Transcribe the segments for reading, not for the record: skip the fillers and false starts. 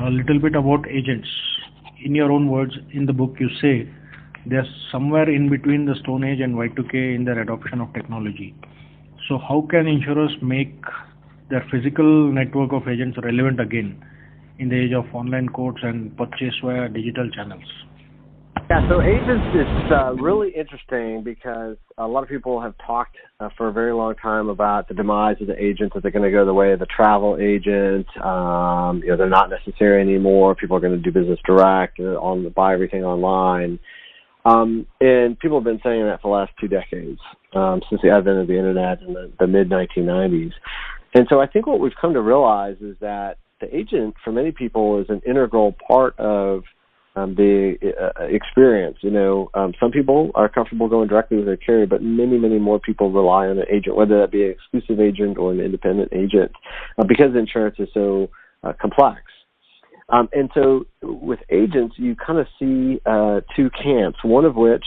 a little bit about agents. In your own words, in the book, you say they're somewhere in between the Stone Age and Y2K in their adoption of technology. So, how can insurers make their physical network of agents relevant again in the age of online quotes and purchase via digital channels? Yeah, so agents is really interesting because a lot of people have talked for a very long time about the demise of the agent, that they're going to go the way of the travel agent. They're not necessary anymore. People are going to do business direct, buy everything online. And people have been saying that for the last 2 decades, since the advent of the internet in the mid-1990s. And so I think what we've come to realize is that the agent, for many people, is an integral part of the experience. Some people are comfortable going directly with their carrier, but many, many more people rely on an agent, whether that be an exclusive agent or an independent agent, because insurance is so complex. And so with agents, you kind of see 2 camps, one of which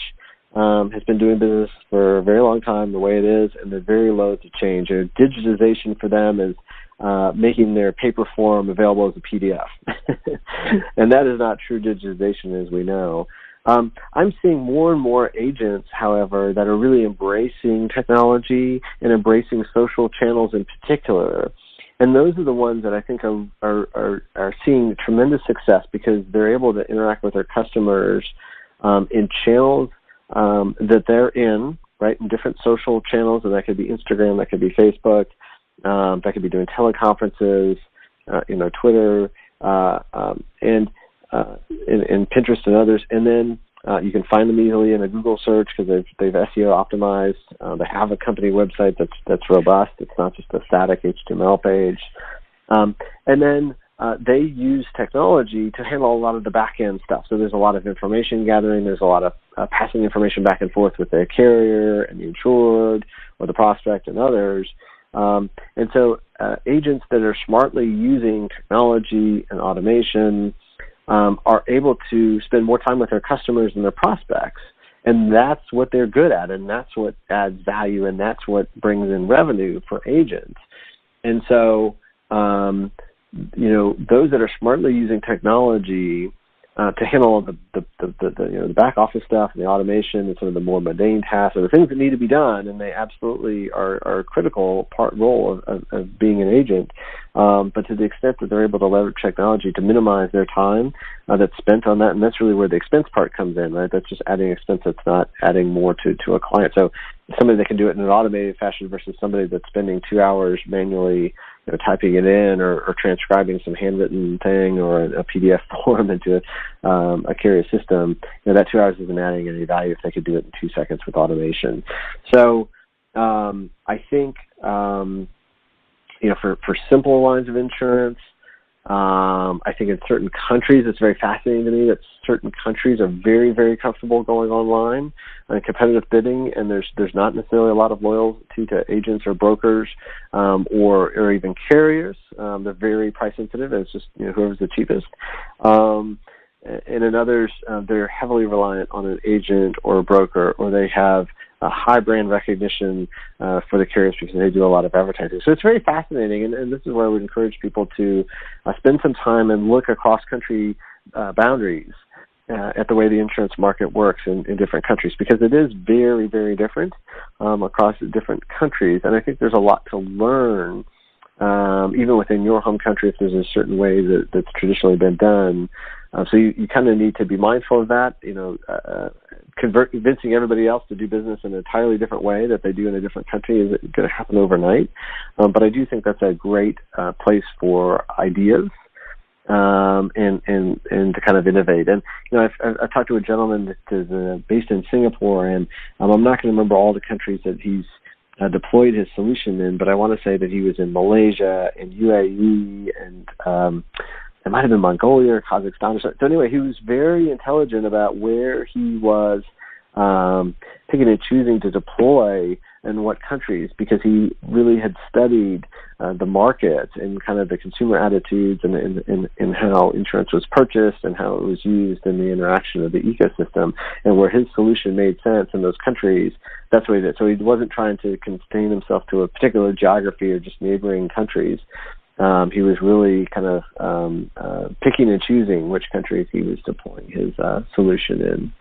has been doing business for a very long time the way it is, and they're very loath to change. Digitization for them is making their paper form available as a PDF. And that is not true digitization, as we know. I'm seeing more and more agents, however, that are really embracing technology and embracing social channels in particular. And those are the ones that I think are seeing tremendous success because they're able to interact with their customers in channels that they're in, right, in different social channels, and that could be Instagram, that could be Facebook, that could be doing teleconferences, Twitter, and Pinterest and others. And then you can find them easily in a Google search because they've SEO optimized. They have a company website that's robust. It's not just a static HTML page. And then they use technology to handle a lot of the back-end stuff. So there's a lot of information gathering. There's a lot of passing information back and forth with the carrier and the insured or the prospect and others. And so agents that are smartly using technology and automation are able to spend more time with their customers and their prospects. And that's what they're good at, and that's what adds value, and that's what brings in revenue for agents. And so, those that are smartly using technology to handle the back office stuff and the automation and some of the more mundane tasks or the things that need to be done, and they absolutely are a critical role of being an agent. But to the extent that they're able to leverage technology to minimize their time that's spent on that, and that's really where the expense part comes in, right? That's just adding expense that's not adding more to a client. So somebody that can do it in an automated fashion versus somebody that's spending 2 hours manually typing it in or transcribing some handwritten thing or a PDF form into a carrier system, that 2 hours isn't adding any value if they could do it in 2 seconds with automation. So I think, for simple lines of insurance, I think in certain countries, it's very fascinating to me that certain countries are very, very comfortable going online and competitive bidding, and there's not necessarily a lot of loyalty to agents or brokers or even carriers. They're very price sensitive, and it's just whoever's the cheapest. And in others, they're heavily reliant on an agent or a broker, or they have a high brand recognition for the carriers because they do a lot of advertising. So it's very fascinating, and this is where I would encourage people to spend some time and look across country boundaries at the way the insurance market works in different countries, because it is very, very different across different countries. And I think there's a lot to learn, even within your home country, if there's a certain way that's traditionally been done. So you kind of need to be mindful of that, convincing everybody else to do business in an entirely different way that they do in a different country isn't going to happen overnight. But I do think that's a great place for ideas and to kind of innovate. And, I've talked to a gentleman that is based in Singapore, and I'm not going to remember all the countries that he's deployed his solution in, but I want to say that he was in Malaysia and UAE and it might have been Mongolia or Kazakhstan or something. So anyway, he was very intelligent about where he was picking and choosing to deploy and what countries, because he really had studied the market and kind of the consumer attitudes and how insurance was purchased and how it was used in the interaction of the ecosystem, and where his solution made sense in those countries. That's what he did. So he wasn't trying to constrain himself to a particular geography or just neighboring countries. he was really kind of picking and choosing which countries he was deploying his solution in.